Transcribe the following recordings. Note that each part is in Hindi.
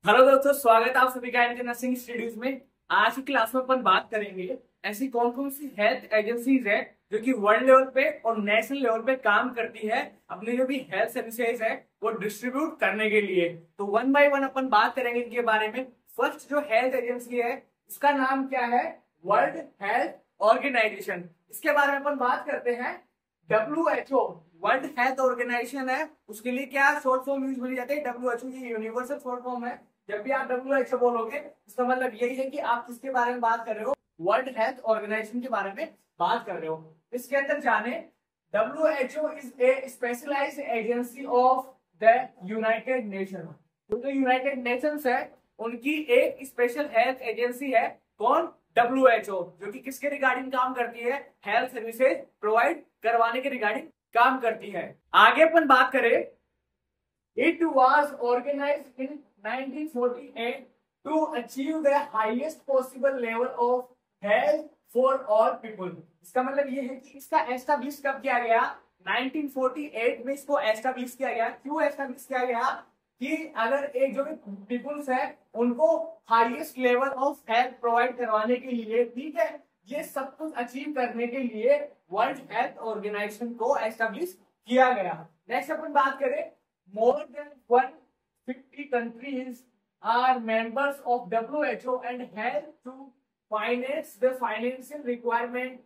हेलो दोस्तों, स्वागत है आप सभी का इनके नर्सिंग स्टडीज में। आज की क्लास में अपन बात करेंगे ऐसी कौन कौन सी हेल्थ एजेंसीज है जो कि वर्ल्ड लेवल पे और नेशनल लेवल पे काम करती है अपने जो भी हेल्थ सर्विसेज है वो डिस्ट्रीब्यूट करने के लिए। तो वन बाय वन अपन बात करेंगे इनके बारे में। फर्स्ट जो हेल्थ एजेंसी है उसका नाम क्या है? World Health Organization. इसके बारे में अपन बात करते हैं। WHO वर्ल्ड हेल्थ ऑर्गेनाइजेशन है, उसके लिए क्या शॉर्ट फॉर्म यूज बोली जाती है? WHO की यूनिवर्सल शॉर्ट फॉर्म है। जब भी आप WHO बोलोगे इसका मतलब यही है कि आप किसके बारे में बात कर रहे हो? वर्ल्ड हेल्थ ऑर्गेनाइजेशन के बारे में बात कर रहे हो। इसके अंदर जाने, WHO is a specialised agency of the United Nation. जो यूनाइटेड नेशंस है उनकी एक स्पेशल हेल्थ एजेंसी है। कौन? WHO, जो कि किसके रिगार्डिंग काम करती है? हेल्थ सर्विसेज प्रोवाइड करवाने के रिगार्डिंग काम करती है। आगे अपन बात करें, it was organized in 1948 to achieve the highest possible level of health for all people। इसका मतलब ये है कि इसका एस्टैब्लिश कब किया गया? 1948 में इसको एस्टैब्लिश किया गया। क्यों एस्टैब्लिश किया गया? कि अगर एक जो भी पीपुल्स है उनको highest level of health provide करवाने के लिए, ठीक है, ये सब कुछ अचीव करने के लिए वर्ल्ड हेल्थ ऑर्गेनाइजेशन को एस्टैब्लिश किया गया। नेक्स्ट अपन बात करें, more than 150 countries are members of WHO and help to finance the financial requirement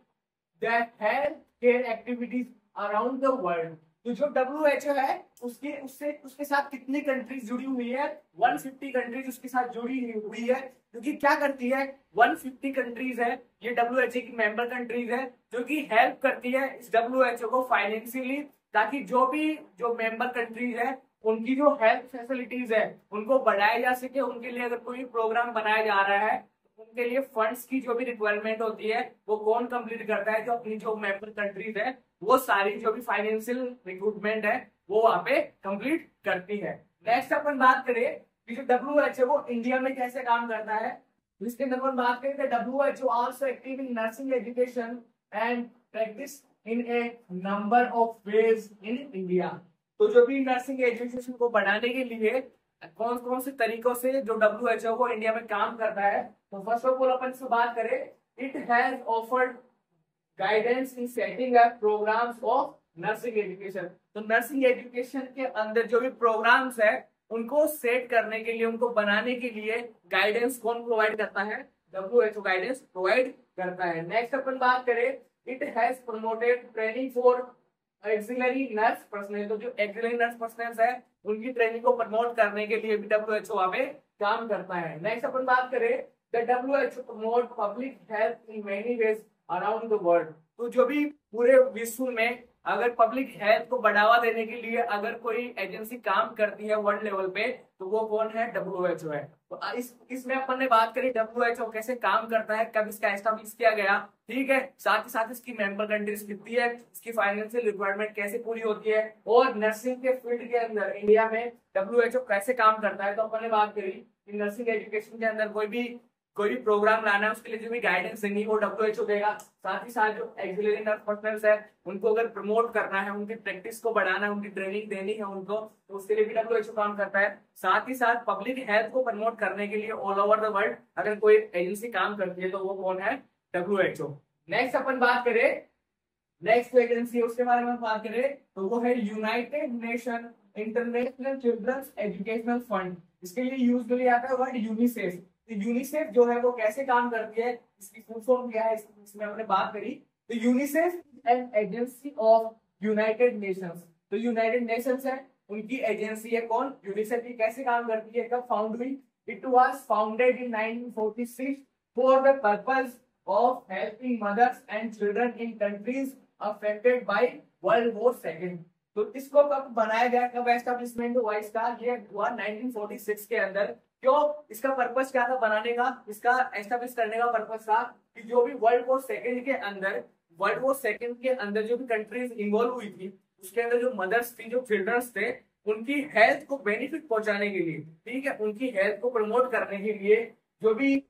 the health care activities around the world। तो जो WHO है उसके साथ कितनी कंट्रीज जुड़ी हुई है? 150 कंट्रीज उसके साथ जुड़ी हुई है। क्योंकि क्या करती है? 150 कंट्रीज है, ये WHO की मेंबर कंट्रीज है जो कि हेल्प करती है इस WHO को फाइनेंशियली, ताकि जो मेंबर कंट्रीज है उनकी जो हेल्थ फैसिलिटीज है उनको बढ़ाया जा सके। उनके लिए अगर कोई प्रोग्राम बनाया जा रहा है उनके लिए फंड्स की जो भी रिक्वायरमेंट होती है वो कौन कंप्लीट करता है? जो अपनी जो मेंबर कंट्रीज है वो सारी जो भी फाइनेंशियल रिक्रूटमेंट है वो वहां पे कंप्लीट करती है। नेक्स्ट अपन बात करें कि जो WHO वो इंडिया में कैसे काम करता है, तो इसके अंदर अपन बात करें WHO also active in nursing education and practice in A number of ways in India. तो जो भी नर्सिंग एजुकेशन को बढ़ाने के लिए कौन कौन से तरीकों से जो WHO को इंडिया में काम करता है, तो फर्स्ट ऑफ ऑल अपन से बात करें, it has offered guidance in setting up programmes of nursing education. तो नर्सिंग एजुकेशन के अंदर जो भी प्रोग्राम्स है उनको सेट करने के लिए, उनको बनाने के लिए गाइडेंस कौन प्रोवाइड करता है? WHO गाइडेंस प्रोवाइड करता है। नेक्स्ट अपन बात करें, it has promoted training for axillary nurse personal. तो जो एक्सिलरी नर्स पर्सनल है उनकी ट्रेनिंग को प्रमोट करने के लिए भी WHO वहां पे काम करता है। नेक्स्ट अपन बात करें, the WHO promote public health in many ways around the world. तो जो भी पूरे विश्व में अगर पब्लिक हेल्थ को बढ़ावा देने के लिए अगर कोई एजेंसी काम करती है वर्ल्ड लेवल पे तो वो कौन है? WHO है। तो इसमें अपन ने बात करी WHO कैसे काम करता है, कब इसका एस्टैब्लिश किया गया, ठीक है, साथ ही साथ इसकी मेंबर कंट्रीज कितनी है, इसकी फाइनेंशियल रिक्वायरमेंट कैसे पूरी होती है, और नर्सिंग के फील्ड के अंदर इंडिया में WHO कैसे काम करता है। तो अपन ने बात करी कि नर्सिंग एजुकेशन के अंदर कोई भी प्रोग्राम लाना है उसके लिए जो भी गाइडेंस देंगी वो WHO देगा। साथ ही साथ जो एक्सिलरी नर्स पर्सनल्स है उनको अगर प्रमोट करना है, उनकी प्रैक्टिस को बढ़ाना है, उनकी ट्रेनिंग देनी है उनको, तो उसके लिए भी WHO काम करता है। साथ ही साथ पब्लिक हेल्थ को प्रमोट करने के लिए ऑल ओवर द वर्ल्ड अगर कोई एजेंसी काम करती है तो वो कौन है? WHO। नेक्स्ट अपन बात करें, नेक्स्ट एजेंसी उसके बारे में बात करें तो वो है United Nation International Children's Educational Fund. इसके लिए यूज किया जाता है वर्ड यूनिसेफ। तो यूनिसेफ जो है वो कैसे काम करती है, इसकी फुल फॉर्म क्या है, इसमें हमने बात करी। तो UNICEF an agency of United Nations. तो यूनाइटेड नेशंस है उनकी एजेंसी है। कौन? यूनिसेफ। की कैसे काम करती है, कब फाउंड हुई? It was founded in 1946 for the purpose of helping mother's and children in countries affected by world war second. तो इसको कब बनाया गया, कब एस्टेब्लिशमेंट हुआ इसका? ये हुआ 1946 के अंदर। क्यों? इसका पर्पस क्या था बनाने का, इसका एस्टेब्लिश करने का पर्पस था कि जो भी वर्ल्ड वॉर सेकेंड के अंदर जो भी कंट्रीज इन्वॉल्व हुई थी उसके अंदर जो मदर्स थी, जो चिल्ड्रंस थे, उनकी हेल्थ को बेनिफिट पहुंचाने के लिए, ठीक है, उनकी हेल्थ को प्रमोट करने के लिए जो भी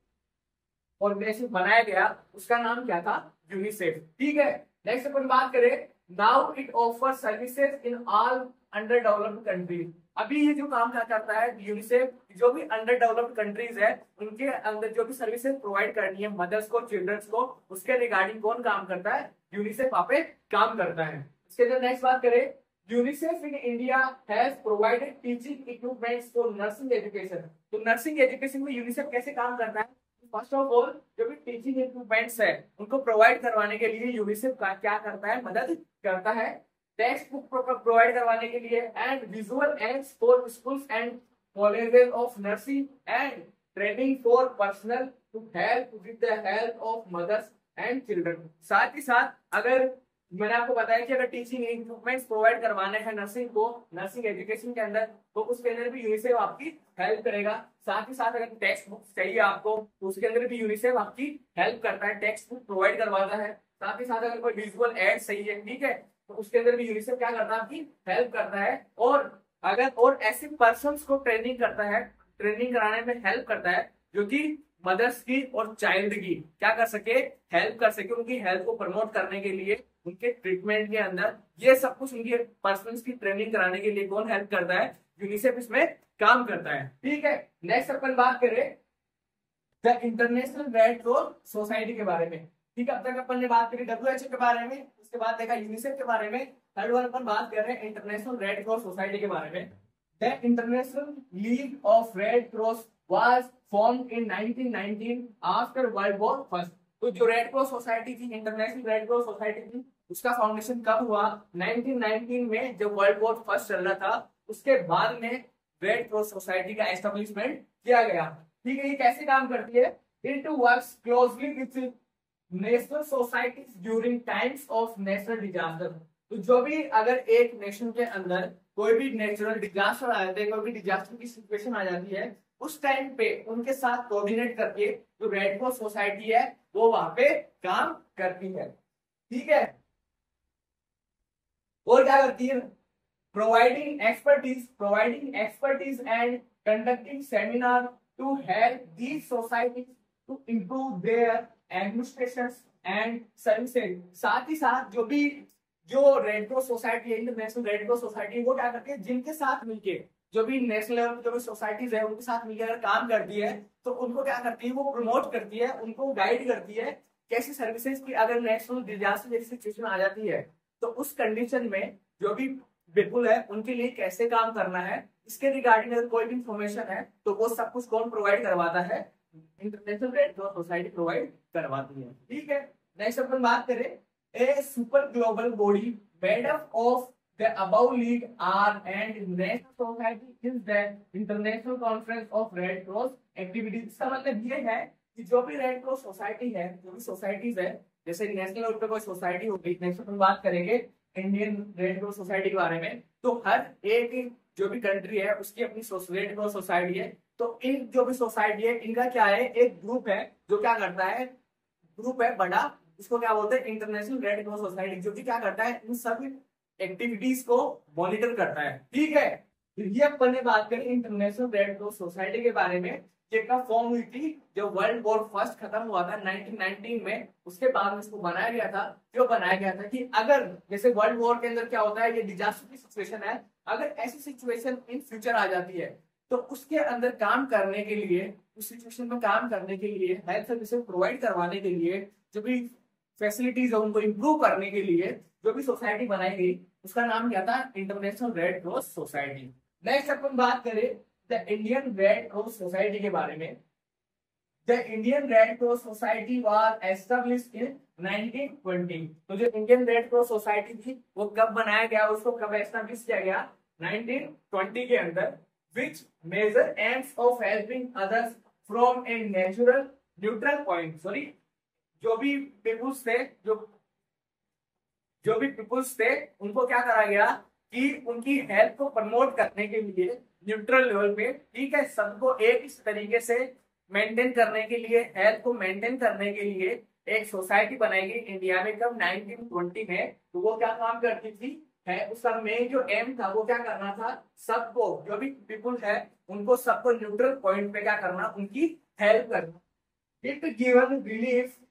ऑर्गेनाइजेशन बनाया गया उसका नाम क्या था? यूनिसेफ। ठीक है। नेक्स्ट अपन बात करें, now it offer services in all under developed countries. अभी ये जो काम क्या करता है यूनिसेफ, जो भी अंडर डेवलप्ड कंट्रीज है उनके अंदर जो भी सर्विसेज प्रोवाइड करनी है मदर्स को, चिल्ड्रंस को, उसके रिगार्डिंग कौन काम करता है? यूनिसेफ वहां पे काम करता है। इसके अंदर नेक्स्ट बात करें, UNICEF in India has provided teaching equipments for nursing education. तो नर्सिंग एजुकेशन में यूनिसेफ कैसे काम करता है? फर्स्ट ऑफ ऑल जो भी टीचिंग इक्विपमेंट्स है उनको प्रोवाइड करवाने के लिए यूनिसेफ क्या करता है? मदद करता है। टेक्स्ट बुक प्रोवाइड करवाने के लिए and visual aids for schools and colleges of nursing and training for personnel to help with the health of mothers and children. साथ ही साथ अगर मैंने आपको बताया कि अगर टीचिंग इक्विपमेंट्स प्रोवाइड करवाने हैं नर्सिंग को, नर्सिंग एजुकेशन के अंदर, तो उसके अंदर भी यूनिसेफ आपकी हेल्प करेगा। साथ ही साथ अगर टेक्स्ट बुक चाहिए आपको तो उसके अंदर भी यूनिसेफ आपकी हेल्प करता है, टेक्स्ट बुक प्रोवाइड करवाता है। साथ ही साथ अगर कोई विजुअल एड चाहिए, ठीक है, तो उसके अंदर भी यूनिसेफ क्या करता है? आपकी हेल्प करता है। और ऐसे पर्सन्स को ट्रेनिंग करता है, ट्रेनिंग कराने में हेल्प करता है जो कि मदर्स की और चाइल्ड की क्या कर सके? हेल्प कर सके, उनकी हेल्थ को प्रमोट करने के लिए, उनके ट्रीटमेंट के अंदर ये सब कुछ उनके पर्सन्स की ट्रेनिंग कराने के लिए कौन हेल्प करता है? यूनिसेफ इसमें काम करता है। ठीक है, नेक्स्ट अपन बात करें the international Red Cross Society के बारे में। ठीक है, अब तक अपन ने बात करी WHO के बारे में, उसके बाद देखा यूनिसेफ के बारे में, थर्ड वन अपन बात कर रहे हैं इंटरनेशनल रेड क्रॉस सोसाइटी के बारे में। The international league of red cross was formed in 1919 after world war first. तो जो रेड क्रॉस सोसाइटी थी, इंटरनेशनल रेड क्रॉस सोसाइटी थी, उसका फाउंडेशन कब हुआ? 1919 में, जब वर्ल्ड वॉर फर्स्ट चल रहा था, उसके बाद में रेड क्रॉस सोसाइटी का एस्टेब्लिशमेंट किया गया। ठीक है, ये कैसे काम करती है? It works closely with national societies during times of national disaster. तो जो भी अगर एक नेशन के अंदर कोई भी नेचुरल डिजास्टर आ जाता है, कोई भी डिजास्टर की सिचुएशन आ जाती है, उस टाइम पे उनके साथ कोऑर्डिनेट करके जो रेड क्रॉस सोसाइटी है वो वहां पे काम करती है। ठीक है, और क्या करती है? Providing expertise and conducting seminar to help these societies to improve their administration and services. साथ ही साथ जो रेड क्रॉस सोसाइटी है, इंटरनेशनल रेड क्रॉस सोसाइटी, वो क्या करती है? जिनके साथ मिलके जो भी नेशनल लेवल जो भी सोसाइटीज है उनके साथ मिलकर अगर काम करती है तो उनको क्या करती है? वो प्रमोट करती है, उनको गाइड करती है कैसी सर्विसेज की अगर नेशनल डिजास्टर जैसी सिचुएशन आ जाती है तो उस कंडीशन में जो भी पीपल है उनके लिए कैसे काम करना है, इसके रिगार्डिंग अगर कोई भी इंफॉर्मेशन है तो वो सब कुछ कौन प्रोवाइड करवाता है? International Red Cross Society provide करवाती है। ठीक है, नेक्स्ट अपन बात करें, a super global body made up of the above league are and national society is the international conference of red cross activities। इसका मतलब ये है कि जो भी रेड क्रॉस सोसाइटी है, जो भी सोसाइटीज है, जैसे नेशनल लेवल पे कोई सोसाइटी होगी, नेक्स्ट अपन बात करेंगे इंडियन रेड क्रॉस सोसाइटी के बारे में, तो हर एक जो भी कंट्री है उसकी अपनी रेड क्रॉस सोसाइटी है। तो इन जो भी सोसाइटी है इनका क्या है? एक ग्रुप है जो क्या करता है? ग्रुप है बड़ा, इसको क्या बोलते हैं? इंटरनेशनल रेड क्रॉस सोसाइटी, जो कि क्या करता है? इन सभी एक्टिविटीज को मॉनिटर करता है। ठीक है, ये अपन ने बात करी इंटरनेशनल रेड क्रॉस सोसाइटी के बारे में, जिनका फॉर्म हुई थी जब वर्ल्ड वॉर फर्स्ट खत्म हुआ था 1919 में। उसके बाद में इसको बनाया गया था, क्यों बनाया गया था? कि अगर जैसे वर्ल्ड वॉर के अंदर क्या होता है, ये डिजास्टर की सिचुएशन है, अगर ऐसी सिचुएशन इन फ्यूचर आ जाती है तो उसके अंदर काम करने के लिए, उस सिचुएशन में काम करने के लिए, हेल्थ सर्विसेज प्रोवाइड करवाने के लिए, जो भी फैसिलिटीज है उनको इम्प्रूव करने के लिए जो भी सोसाइटी बनाई गई उसका नाम क्या था? International Red Cross Society. Next अपन बात करें the Indian Red Cross Society के बारे में। The Indian Red Cross Society was established in 1920। तो जो इंडियन रेड क्रॉस सोसाइटी थी वो कब बनाया गया, उसको कब एस्टैब्लिश किया गया? 1920 के अंदर। Which major aims of helping others from a natural neutral point. Sorry, जो भी पीपुल्स थे, जो भी पीपुल्स थे उनको क्या करा गया कि उनकी हेल्थ को प्रमोट करने के लिए न्यूट्रल लेवल पे, ठीक है, सबको एक इस तरीके से मेंटेन करने के लिए, हेल्थ को मेंटेन करने के लिए एक सोसाइटी बनाई गई इंडिया में कब? 1920 में। तो वो क्या काम करती थी है, उसका मेन जो एम था वो क्या करना था? सबको, जो भी पीपुल है उनको सबको न्यूट्रल पॉइंट पे क्या करना? उनकी हेल्प करना। It given relief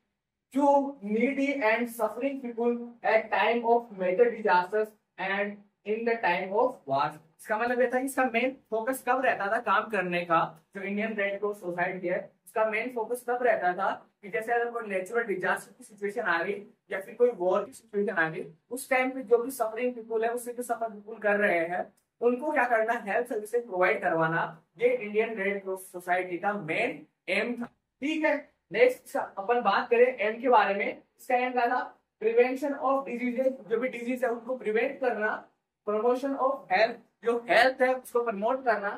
to needy and suffering people at time of major disasters and in the time of war। इसका मतलब ये था कि इसका मेन फोकस कब रहता था काम करने का, जो इंडियन रेड क्रॉस सोसाइटी है उसका मेन फोकस कब रहता था कि जैसे अगर कोई नेचुरल डिजास्टर की सिचुएशन आ गई या फिर कोई वॉर की सिचुएशन आ गई, उस टाइम पे जो भी सफरिंग पीपुल है, उससे जो सफर पीपुल कर रहे हैं, उनको क्या करना, हेल्थ सर्विसेज प्रोवाइड करवाना, ये इंडियन रेड क्रॉस सोसाइटी का मेन एम था। ठीक है, नेक्स्ट अपन बात करें एम के बारे में। इसका एम क्या था, प्रिवेंशन ऑफ डिजीजेस, जो भी डिजीज है उनको प्रिवेंट करना, प्रमोशन ऑफ हेल्थ, जो हेल्थ है उसको प्रमोट करना,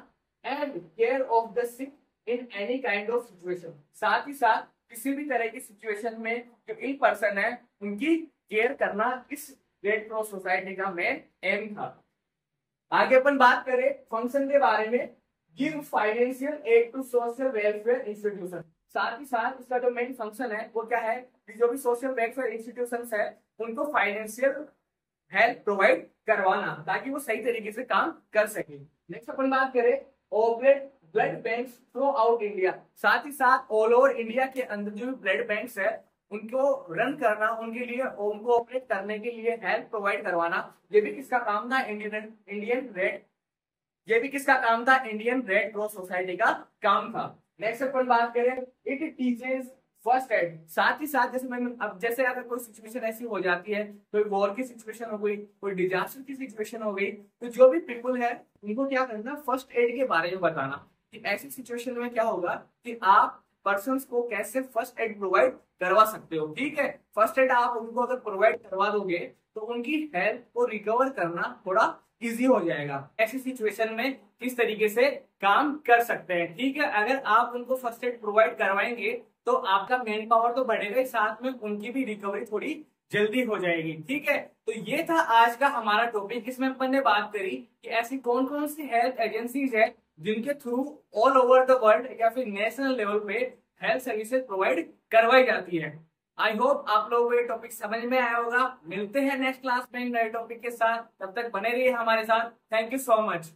and care of the sick in any kind of situation, साथ ही साथ किसी भी तरह की सिचुएशन में जो इल पर्सन है उनकी केयर करना इस रेड क्रॉस सोसाइटी का मेन एम था। आगे अपन बात करें फंक्शन के बारे में, give financial aid to social welfare institution, साथ ही साथ इसका जो मेन फंक्शन है वो क्या है कि जो भी सोशल वेलफेयर इंस्टीट्यूशंस है उनको फाइनेंशियल हेल्प प्रोवाइड करवाना ताकि वो सही तरीके से काम कर सके। नेक्स्ट अपन बात करें operate blood bank through out India, साथ ही साथ ऑल ओवर इंडिया के अंदर जो भी ब्लड बैंक्स है उनको रन करना, उनके लिए उनको ऑपरेट करने के लिए हेल्प प्रोवाइड करवाना, ये भी किसका काम था, इंडियन रेड क्रॉस सोसाइटी का काम था। नेक्स्ट अपन बात करें इट टीचेस फर्स्ट एड, साथ ही साथ जैसे अगर कोई सिचुएशन ऐसी हो जाती है, कोई वॉर की सिचुएशन हो गई, कोई डिजास्टर की सिचुएशन हो गई, तो जो भी पीपल है उनको क्या करना, फर्स्ट एड के बारे में बताना कि ऐसी सिचुएशन में क्या होगा कि आप पर्सन्स को कैसे फर्स्ट एड प्रोवाइड करवा सकते हो। ठीक है, फर्स्ट एड आप उनको अगर प्रोवाइड करवा दोगे तो उनकी हेल्थ को रिकवर करना थोड़ा इजी हो जाएगा, ऐसी सिचुएशन में किस तरीके से काम कर सकते हैं। ठीक है, अगर आप उनको फर्स्ट एड प्रोवाइड करवाएंगे तो आपका मैन पावर तो बढ़ेगा, साथ में उनकी भी रिकवरी थोड़ी जल्दी हो जाएगी। ठीक है, तो ये था आज का हमारा टॉपिक। इसमें अपन ने बात करी कि ऐसी कौन कौन सी हेल्थ एजेंसीज है जिनके through all over the world या फिर नेशनल लेवल पे हेल्थ सर्विसेज प्रोवाइड करवाई जाती है। आई होप आप लोगों को ये टॉपिक समझ में आया होगा। मिलते हैं नेक्स्ट क्लास में नए टॉपिक के साथ, तब तक बने रहिए हमारे साथ। Thank you so much.